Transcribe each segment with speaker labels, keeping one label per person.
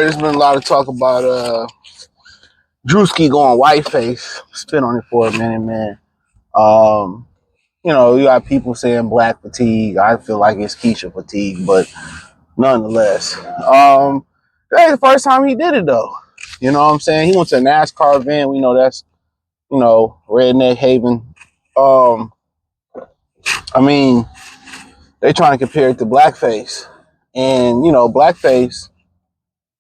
Speaker 1: there's been a lot of talk about Druski going whiteface. Spit on it for a minute, man. You got people saying black fatigue. I feel like it's Keisha fatigue, but nonetheless, that ain't the first time he did it though. You know what I'm saying? He went to a NASCAR event. We know that's redneck haven. I mean, they trying to compare it to blackface, and blackface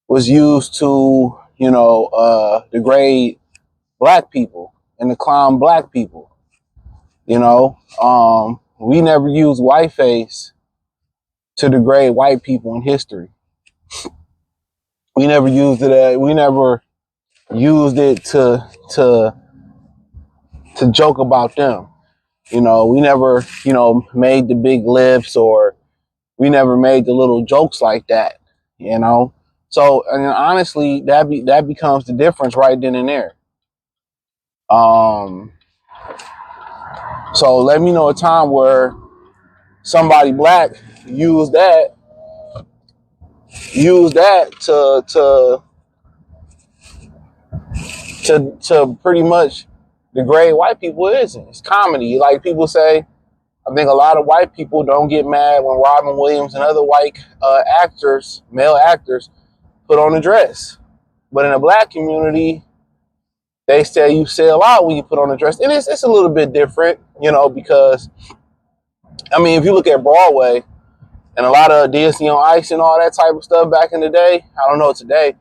Speaker 1: was used to degrade black people and to clown black people. We never used whiteface to degrade white people in history. We never used it. We never used it to joke about them. We never made the big lips, or we never made the little jokes like that. So and honestly, that becomes the difference right then and there. So let me know a time where somebody black used that to pretty much degrade white people. It's comedy. Like people say, I think a lot of white people don't get mad when Robin Williams and other white male actors, put on a dress. But in the black community, they say you sell out when you put on a dress. And it's a little bit different, because, if you look at Broadway and a lot of Disney on Ice and all that type of stuff back in the day, I don't know today,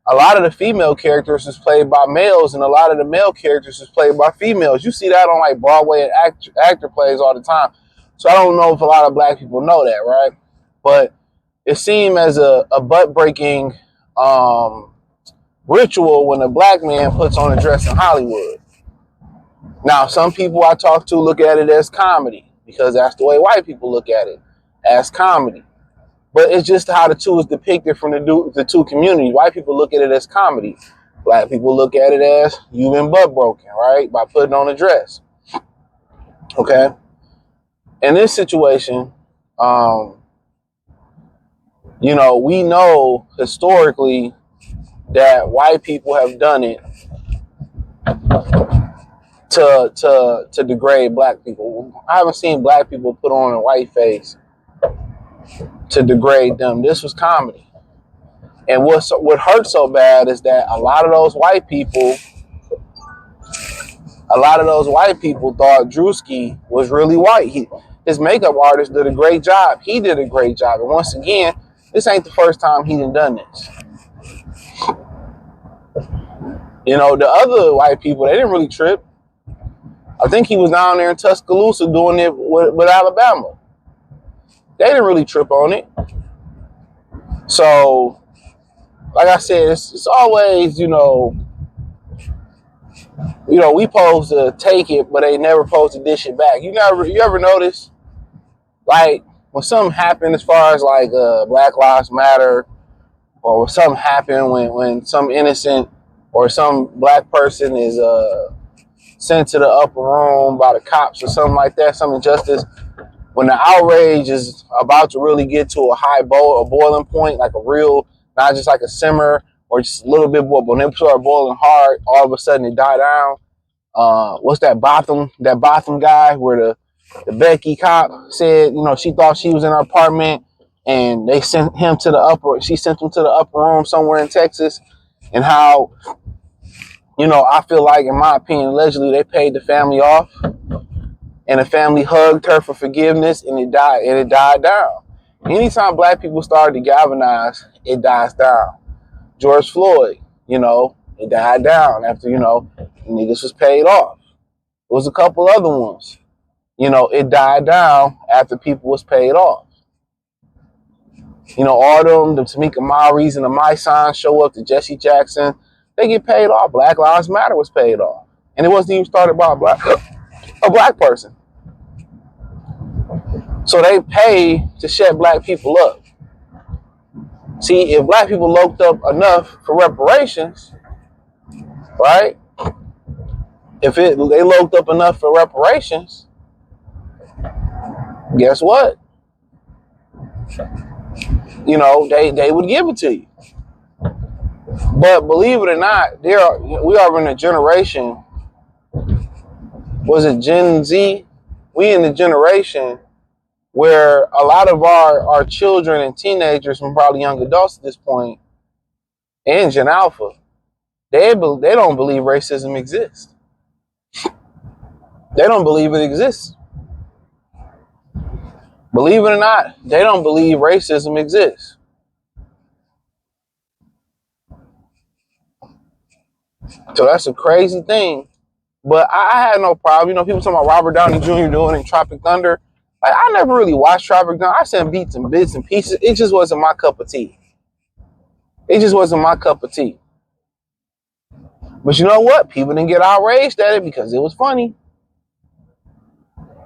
Speaker 1: a lot of the female characters is played by males and a lot of the male characters is played by females. You see that on like Broadway and actor plays all the time. So I don't know if a lot of black people know that, right? But it seemed as a butt-breaking ritual when a black man puts on a dress in Hollywood. Now, some people I talk to look at it as comedy because that's the way white people look at it, as comedy. But it's just how the two is depicted from the two communities. White people look at it as comedy. Black people look at it as you've been butt broken, right? By putting on a dress. Okay? In this situation, we know historically that white people have done it to degrade black people. I haven't seen black people put on a white face to degrade them. This was comedy. And what hurt so bad is that a lot of those white people thought Druski was really white. His makeup artist did a great job. He did a great job. And once again, this ain't the first time he done this. The other white people, they didn't really trip. I think he was down there in Tuscaloosa doing it with Alabama. They didn't really trip on it. So, like I said, it's always, we supposed to take it, but they never supposed to dish it back. You ever notice, like, when something happened as far as like Black Lives Matter, or something happened when some innocent or some black person is sent to the upper room by the cops or something like that, some injustice, when the outrage is about to really get to a boiling point, like a real, not just like a simmer or just a little bit more, but when they start boiling hard, all of a sudden it die down. What's that Botham guy where the Becky cop said, she thought she was in her apartment and she sent him to the upper room somewhere in Texas, and how, I feel like, in my opinion, allegedly they paid the family off and the family hugged her for forgiveness and it died down. Anytime black people start to galvanize, it dies down. George Floyd, it died down after, niggas was paid off. There was a couple other ones. It died down after people was paid off. All them, the Tamika Mowrys and the My Signs show up, to Jesse Jackson, they get paid off. Black Lives Matter was paid off. And it wasn't even started by a black person. So they pay to shut black people up. See, if black people locked up enough for reparations, right? If they locked up enough for reparations, guess what? They would give it to you. But believe it or not, we are in a generation, was it Gen Z? We in the generation where a lot of our children and teenagers and probably young adults at this point, and Gen Alpha, they don't believe racism exists. They don't believe it exists. Believe it or not, they don't believe racism exists. So that's a crazy thing. But I had no problem. You know, people talking about Robert Downey Jr. doing in Tropic Thunder. Like, I never really watched Tropic Thunder. I seen bits and pieces. It just wasn't my cup of tea. It just wasn't my cup of tea. But you know what? People didn't get outraged at it because it was funny.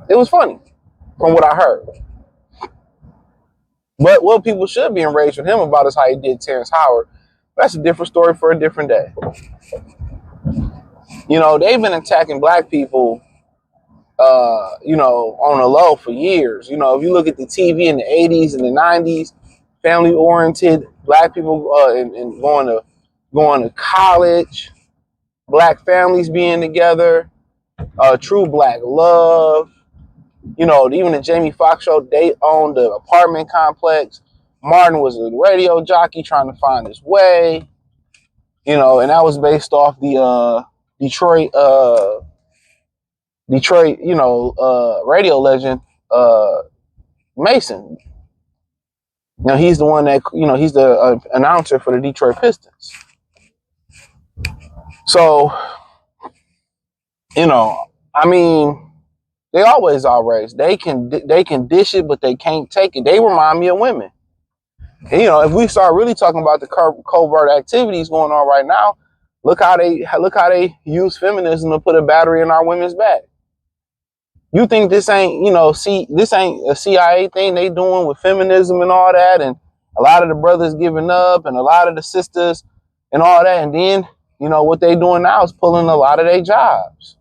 Speaker 1: It was funny, from what I heard. But what people should be enraged with him about is how he did Terrence Howard. That's a different story for a different day. You know, they've been attacking black people, you know, on the low for years. You know, if you look at the TV in the 80s and the 90s, family-oriented, black people and going to college, black families being together, true black love. You know, even the Jamie Foxx show, they owned the apartment complex. Martin was a radio jockey trying to find his way. You know, and that was based off the Detroit, you know, radio legend, Mason. You know, he's the one that, you know, he's the announcer for the Detroit Pistons. So, you know, I mean, they always outraged. They can dish it, but they can't take it. They remind me of women. And, you know, if we start really talking about the covert activities going on right now, look how they use feminism to put a battery in our women's back. You think this ain't, you know, this ain't a CIA thing they doing with feminism and all that, and a lot of the brothers giving up and a lot of the sisters and all that, and then, you know, what they doing now is pulling a lot of their jobs.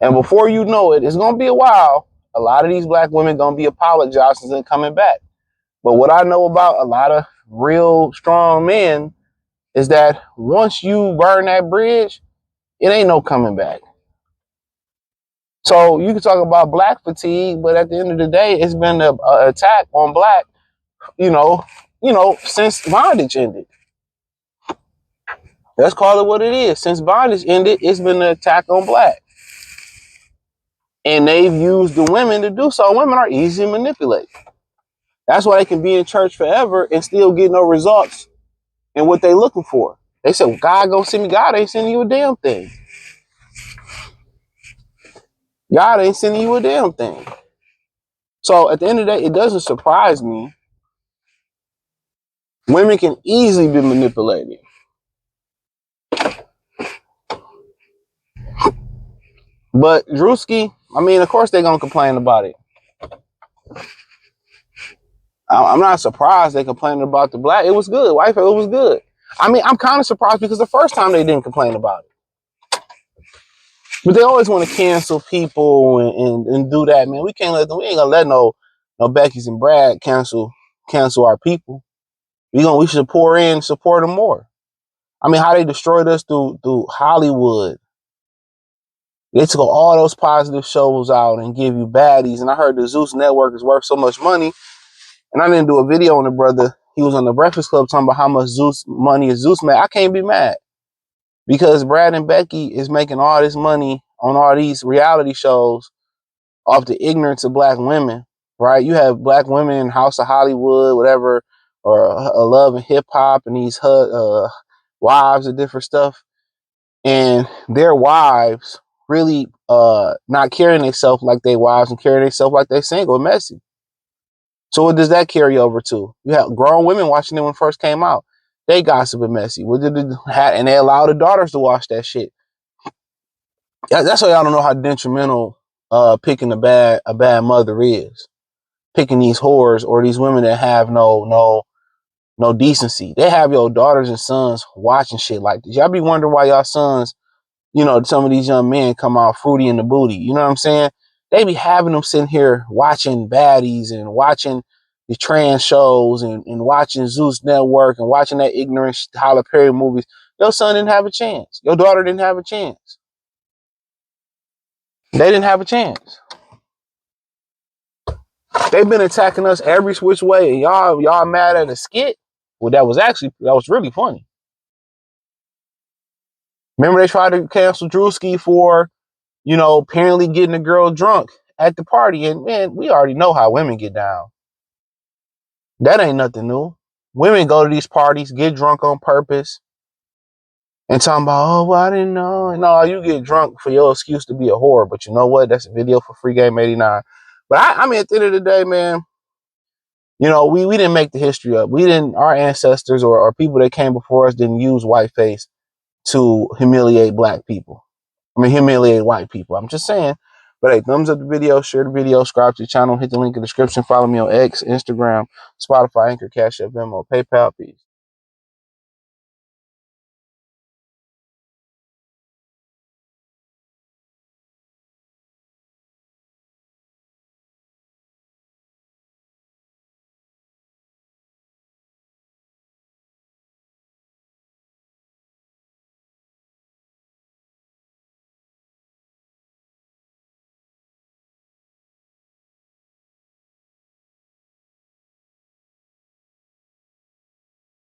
Speaker 1: And before you know it, it's gonna be a while. A lot of these black women gonna be apologizing and coming back. But what I know about a lot of real strong men is that once you burn that bridge, it ain't no coming back. So you can talk about black fatigue, but at the end of the day, it's been an attack on black, you know, since bondage ended. Let's call it what it is. Since bondage ended, it's been an attack on black. And they've used the women to do so. Women are easy to manipulate. That's why they can be in church forever and still get no results in what they're looking for. They said, well, God gonna send me. God ain't sending you a damn thing. God ain't sending you a damn thing. So at the end of the day, it doesn't surprise me. Women can easily be manipulated. But Druski, I mean, of course they're gonna complain about it. I'm not surprised they complaining about the black. It was good. White it was good. I mean, I'm kind of surprised because the first time they didn't complain about it. But they always want to cancel people and do that, man. We can't let them. We ain't gonna let no Becky's and Brad cancel our people. We should pour in, support them more. I mean, how they destroyed us through Hollywood. They took all those positive shows out and give you baddies. And I heard the Zeus Network is worth so much money. And I didn't do a video on the brother. He was on the Breakfast Club talking about how much money is Zeus made. I can't be mad because Brad and Becky is making all this money on all these reality shows off the ignorance of black women, right? You have black women in House of Hollywood, whatever, or a Love and Hip Hop, and these wives and different stuff. And their wives really not carrying themselves like they wives and carrying themselves like they single and messy. So what does that carry over to? You have grown women watching them when it first came out. They gossip and messy. And they allow the daughters to watch that shit. That's why y'all don't know how detrimental picking a bad mother is. Picking these whores or these women that have no decency. They have your daughters and sons watching shit like this. Y'all be wondering why y'all sons, you know, some of these young men come out fruity in the booty. You know what I'm saying? They be having them sitting here watching baddies and watching these trans shows and watching Zeus Network and watching that ignorant Tyler Perry movies, your son didn't have a chance. Your daughter didn't have a chance. They didn't have a chance. They've been attacking us every which way. And y'all mad at a skit? Well, that was really funny. Remember they tried to cancel Druski for, apparently getting a girl drunk at the party. And man, we already know how women get down. That ain't nothing new. Women go to these parties, get drunk on purpose, and talking about, oh, well, I didn't know. No, you get drunk for your excuse to be a whore. But you know what? That's a video for Free Game 89. But I mean, at the end of the day, man, we didn't make the history up. Our ancestors or people that came before us didn't use whiteface to humiliate black people. Humiliate white people. I'm just saying. But hey, thumbs up the video, share the video, subscribe to the channel, hit the link in the description, follow me on X, Instagram, Spotify, Anchor, Cash App, Venmo, PayPal. Peace.